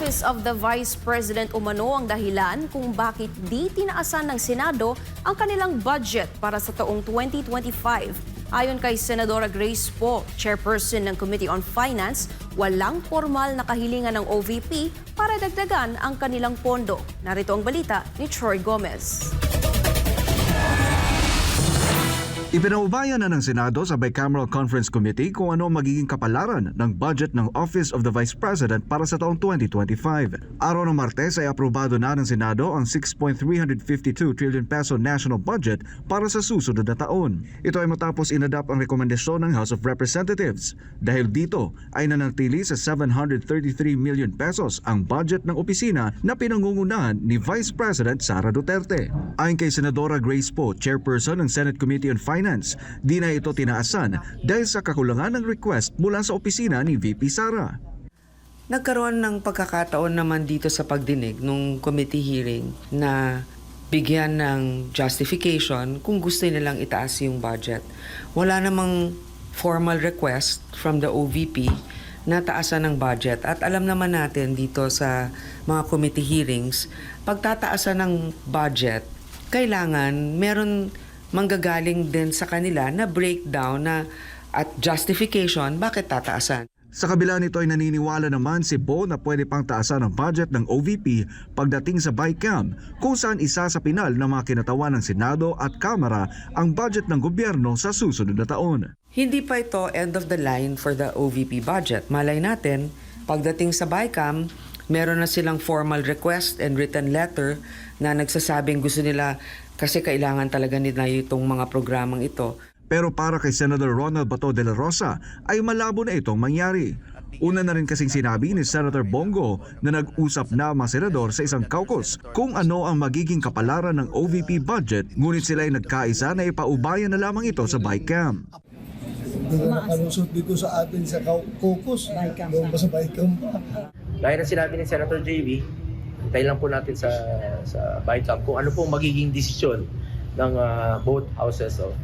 Office of the Vice President umano ang dahilan kung bakit di tinaasan ng Senado ang kanilang budget para sa taong 2025. Ayon kay Senadora Grace Poe, chairperson ng Committee on Finance, walang formal na kahilingan ng OVP para dagdagan ang kanilang pondo. Narito ang balita ni Troy Gomez. Ipinaubayan na ng Senado sa Bicameral Conference Committee kung ano ang magiging kapalaran ng budget ng Office of the Vice President para sa taong 2025. Araw ng Martes ay aprobado na ng Senado ang 6.352 trillion peso national budget para sa susunod na taon. Ito ay matapos inadapt ang rekomendasyon ng House of Representatives. Dahil dito ay nanatili sa 733 million pesos ang budget ng opisina na pinangungunahan ni Vice President Sara Duterte. Ayon kay Senadora Grace Poe, chairperson ng Senate Committee on Finance, di na ito tinaasan dahil sa kakulangan ng request mula sa opisina ni VP Sara. Nagkaroon ng pagkakataon naman dito sa pagdinig nung committee hearing na bigyan ng justification kung gusto nilang itaas yung budget. Wala namang formal request from the OVP na taasan ng budget. At alam naman natin dito sa mga committee hearings, pagtataasan ng budget, kailangan meron manggagaling din sa kanila na breakdown na at justification bakit tataasan. Sa kabila nito ay naniniwala naman si Poe na pwede pang taasan ang budget ng OVP pagdating sa BICAM kung saan isa sa pinal ng mga kinatawan ng Senado at Kamara ang budget ng gobyerno sa susunod na taon. Hindi pa ito end of the line for the OVP budget. Malay natin, pagdating sa BICAM, meron na silang formal request and written letter na nagsasabing gusto nila kasi kailangan talaga nila itong mga programang ito. Pero para kay Senator Ronald Bato de la Rosa ay malabo na itong mangyari. Una na rin kasing sinabi ni Senator Bongo na nag-usap na ang mga senador sa isang caucus kung ano ang magiging kapalaran ng OVP budget, ngunit sila ay nagkaisa na ipaubayan na lamang ito sa BICAM. Hindi na nakalusot dito sa atin sa caucus, doon pa sa BICAM pa. Gaya na sinabi ni Senator JB, hintayin lang po natin sa BICAM kung ano pong magiging desisyon ng both houses of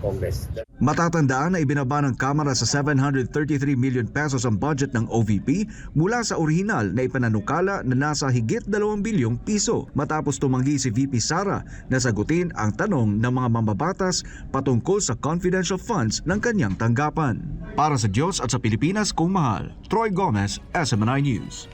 Congress. Matatandaan na ibinaba ng Kamara sa 733 million pesos ang budget ng OVP mula sa orihinal na ipananukala na nasa higit 2 bilyong piso matapos tumanggi si VP Sara na sagutin ang tanong ng mga mambabatas patungkol sa confidential funds ng kanyang tanggapan. Para sa Diyos at sa Pilipinas kung mahal, Troy Gomez, SMNI News.